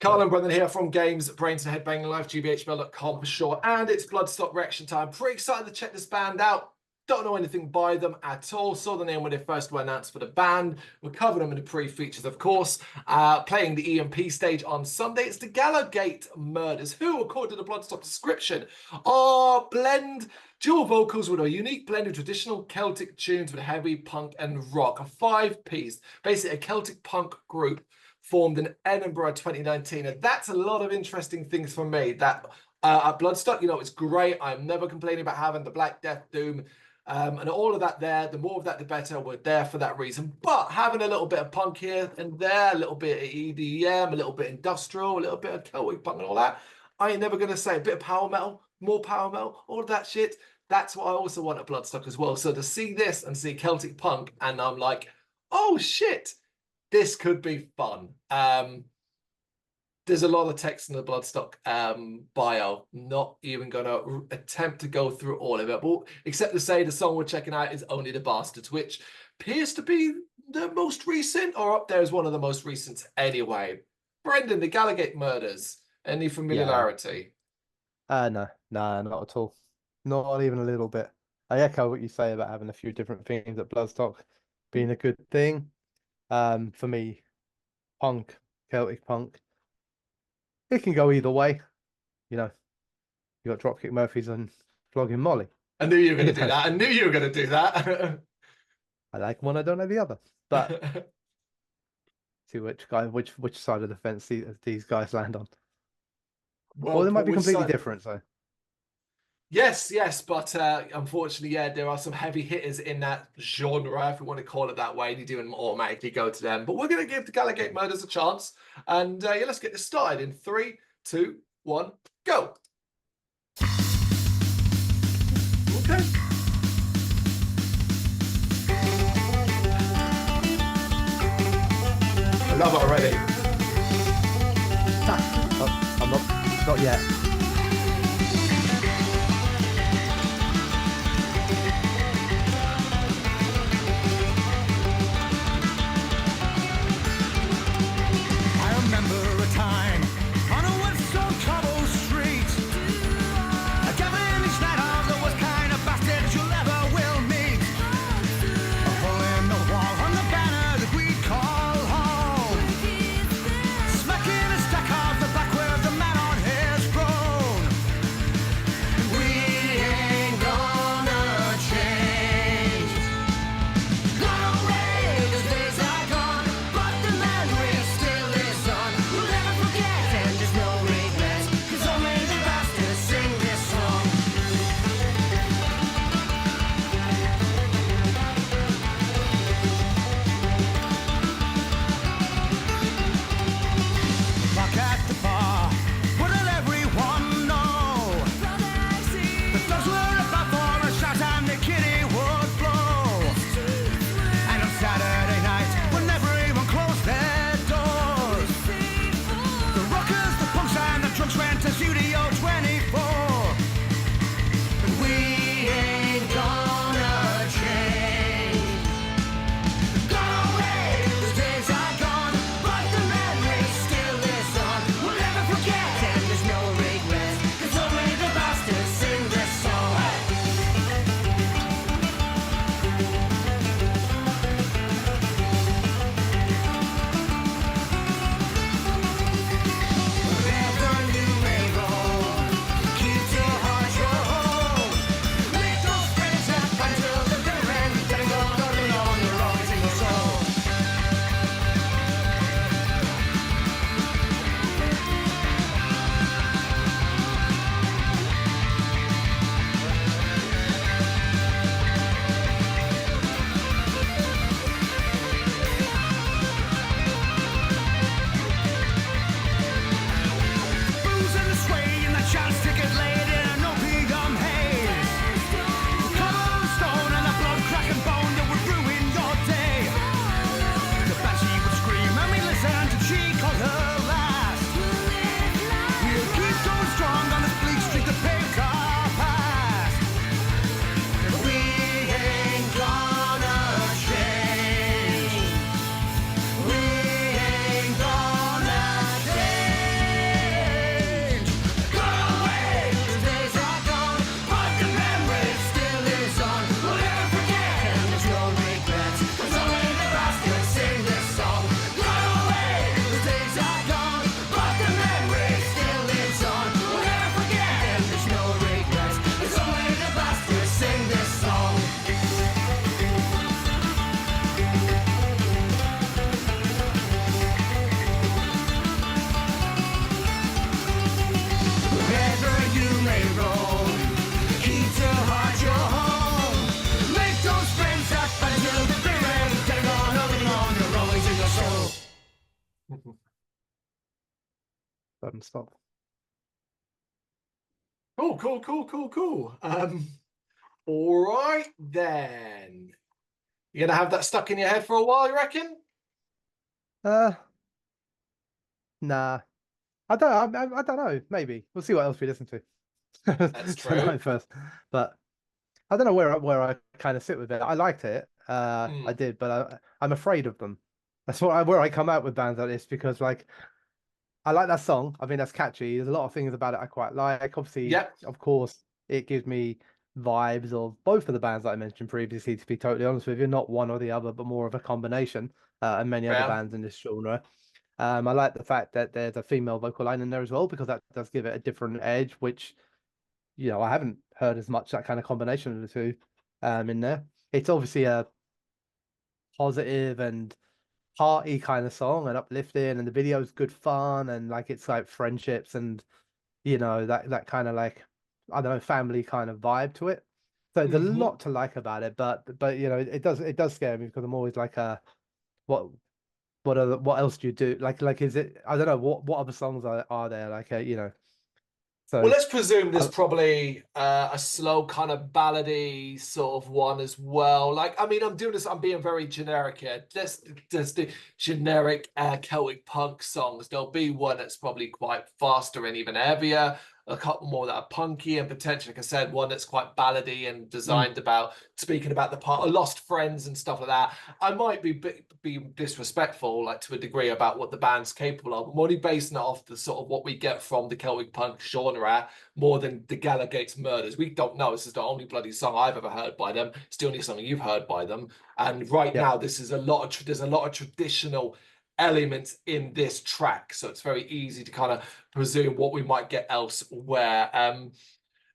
Carl and Brendan here from Brrraaains A Head-Banging Life, gbhblofficial.com for sure. And it's Bloodstock reaction time. Pretty excited to check this band out. Don't know anything by them at all. Saw the name when they first were announced for the band. We're covering them in the pre-features, of course. Playing the EMP stage on Sunday. It's the Gallowgate Murders, who, according to the Bloodstock description, are dual vocals with a unique blend of traditional Celtic tunes with heavy punk and rock. A five-piece, basically a Celtic punk group formed in Edinburgh 2019. And that's a lot of interesting things for me. That at Bloodstock, you know, it's great. I'm never complaining about having the Black Death Doom and all of that there. The more of that, the better. We're there for that reason. But having a little bit of punk here and there, a little bit of EDM, a little bit industrial, a little bit of Celtic punk and all that, I ain't never going to say a bit of power metal, more power metal, all of that shit. That's what I also want at Bloodstock as well. So to see this and see Celtic punk, and I'm like, oh shit, this could be fun. There's a lot of text in the Bloodstock bio. Not even going to attempt to go through all of it, but except to say the song we're checking out is Only the Bastards, which appears to be the most recent, or up there as one of the most recent anyway. Brendan, the Gallowgate Murders, any familiarity? No, not at all. Not even a little bit. I echo what you say about having a few different things at Bloodstock being a good thing. For me, punk, Celtic punk, it can go either way. You know, you got Dropkick Murphys and Flogging Molly. I knew you were going to do that. I knew you were going to do that. I like one, I don't like the other. But see which side of the fence these guys land on. Well, they might be completely different, so. Yes, but unfortunately, yeah, there are some heavy hitters in that genre, if we want to call it that way. You do automatically go to them. But we're going to give the Gallowgate Murders a chance. And yeah, let's get this started in 3, 2, 1, go. Okay. I love it already. I'm not yet. stop. Cool, cool, cool, cool, cool. All right then. You're gonna have that stuck in your head for a while, you reckon? Uh, nah. I don't know. Maybe we'll see what else we listen to That's tonight true. first. But I don't know where I kind of sit with it. I liked it. I Mm. did, but I'm afraid of them. That's where I come out with bands like this because like I like that song. I mean, that's catchy. There's a lot of things about it I quite like. Obviously, Yep. of course, it gives me vibes of both of the bands that I mentioned previously, to be totally honest with you. Not one or the other, but more of a combination, and many other Yeah. bands in this genre. I like the fact that there's a female vocal line in there as well, because that does give it a different edge, which, I haven't heard as much that kind of combination of the two in there. It's obviously a positive and party kind of song and uplifting, and the video's good fun, and like it's like friendships and that kind of like, I don't know, family kind of vibe to it. So there's a Hmm. lot to like about it, but it does scare me because I'm always like, what what else do you do? Like is it, I don't know, what other songs are there, like, Well, so let's presume there's I, probably a slow kind of ballady sort of one as well. Like, I mean, I'm doing this, I'm being very generic here. Let's do generic Celtic punk songs. There'll be one that's probably quite faster and even heavier, a couple more that are punky, and potentially, like I said, one that's quite ballady and mm, designed about speaking about the part of lost friends and stuff like that. I might be disrespectful, like to a degree, about what the band's capable of. I'm only basing it off the sort of what we get from the Celtic punk genre more than the Gallowgate Murders. We don't know. This is the only bloody song I've ever heard by them. It's the only song you've heard by them. And right yeah. now, there's a lot of traditional elements in this track, so it's very easy to kind of presume what we might get elsewhere.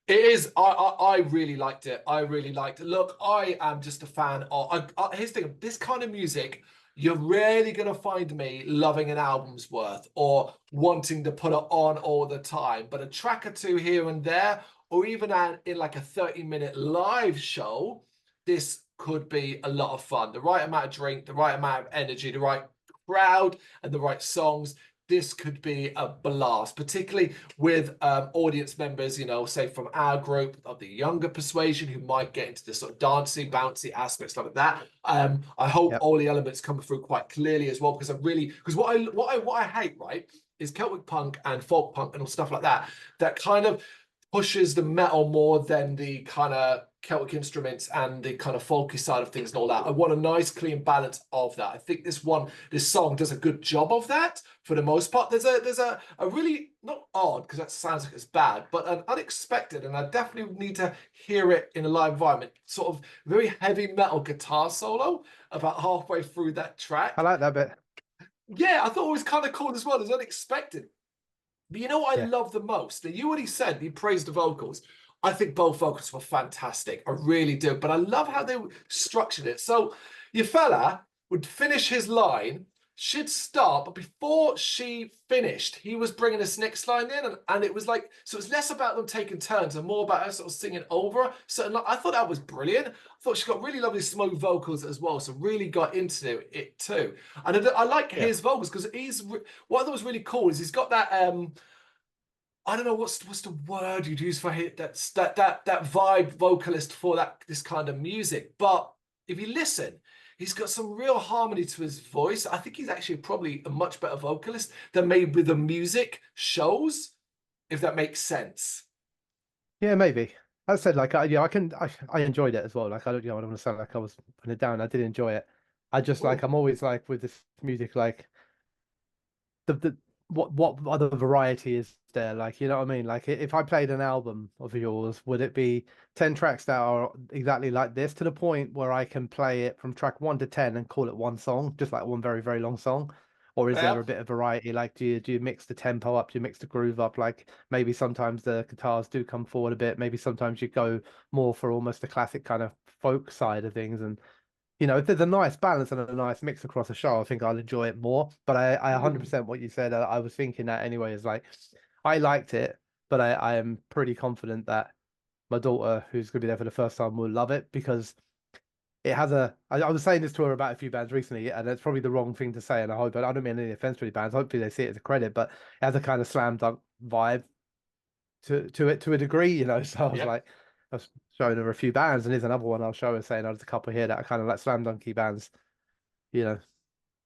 It is. I really liked it. I really liked it. Look, I am just a fan of. Here's the thing: this kind of music, you're rarely going to find me loving an album's worth or wanting to put it on all the time. But a track or two here and there, or even in like a 30-minute live show, this could be a lot of fun. The right amount of drink, the right amount of energy, the right crowd, and the right songs. This could be a blast, particularly with audience members, say from our group of the younger persuasion who might get into this sort of dancing, bouncy aspects like that. I hope Yeah. all the elements come through quite clearly as well, because because what I hate, right, is Celtic punk and folk punk and all stuff like that that kind of pushes the metal more than the kind of Celtic instruments and the kind of folky side of things and all that. I want a nice clean balance of that. I think this song does a good job of that for the most part. There's a really, not odd because that sounds like it's bad, but an unexpected, and I definitely need to hear it in a live environment, sort of very heavy metal guitar solo about halfway through that I track. like that bit. Yeah, I thought it was kind of cool as well. It's unexpected. But you know what I Yeah. love the most? Now, you already said you praised the vocals. I think both vocals were fantastic. I really do. But I love how they structured it. So your fella would finish his line, she'd start, but before she finished, he was bringing this next line in, and it was like, so it's less about them taking turns and more about her sort of singing over her. So I thought that was brilliant. I thought she got really lovely smooth vocals as well, so really got into it too. And I like Yeah. his vocals because what I thought was really cool is he's got that I don't know what's the word you'd use for it. That vibe vocalist for this kind of music. But if you listen, he's got some real harmony to his voice. I think he's actually probably a much better vocalist than maybe the music shows, if that makes sense. Yeah, maybe. As I said, like, I enjoyed it as well. Like, I don't want to sound like I was putting it down. I did enjoy it. I just like, Ooh, I'm always like with this music, like the what other variety is there? Like, you know what I mean? Like, if I played an album of yours, would it be 10 tracks that are exactly like this, to the point where I can play it from track 1 to 10 and call it one song, just like one very, very long song? Or is there yeah. a bit of variety? Like, do you mix the tempo up? Do you mix the groove up? Like, maybe sometimes the guitars do come forward a bit. Maybe sometimes you go more for almost the classic kind of folk side of things. And if there's a nice balance and a nice mix across a show, I think I'll enjoy it more. But I Mm. 100% what you said. I was thinking that anyway. Is like, I liked it, but I am pretty confident that my daughter, who's going to be there for the first time, will love it, because it has a. I was saying this to her about a few bands recently, and it's probably the wrong thing to say. And I don't mean any offense to any bands. Hopefully, they see it as a credit, but it has a kind of slam dunk vibe to it to a degree, you know. So I was Yeah. like, I was showing her a few bands, and here's another one I'll show her, saying there's a couple here that are kind of like slam dunky bands, you know.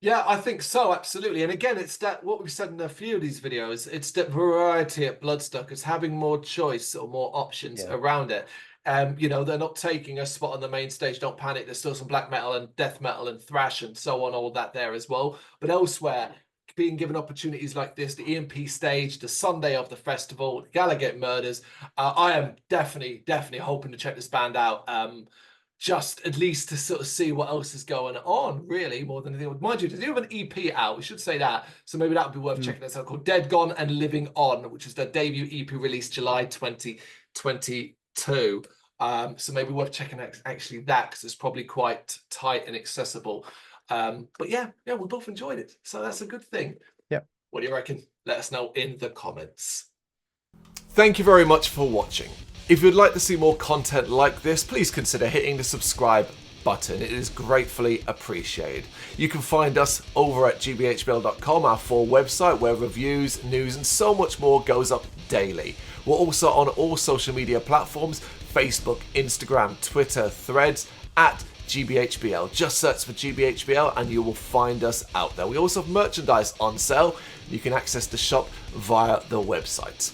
Yeah, I think so, absolutely. And again, it's that what we've said in a few of these videos, it's that variety at Bloodstock, is having more choice or more options Yeah. around it. You know, they're not taking a spot on the main stage, don't panic. There's still some black metal and death metal and thrash and so on, all that there as well. But elsewhere, being given opportunities like this, the EMP stage, the Sunday of the festival, the Gallowgate Murders, I am definitely hoping to check this band out. Just at least to sort of see what else is going on, really, more than anything. Mind you, they do have an EP out, we should say that. So maybe that would be worth checking this out, called Dead, Gone and Living On, which is their debut EP released July 2022. So maybe worth checking out actually that, because it's probably quite tight and accessible. But yeah, we both enjoyed it. So that's a good thing. Yep. What do you reckon? Let us know in the comments. Thank you very much for watching. If you'd like to see more content like this, please consider hitting the subscribe button. It is gratefully appreciated. You can find us over at gbhbl.com, our full website, where reviews, news and so much more goes up daily. We're also on all social media platforms: Facebook, Instagram, Twitter, Threads, at gbhbl. Just search for gbhbl and you will find us out there. We also have merchandise on sale. You can access the shop via the website.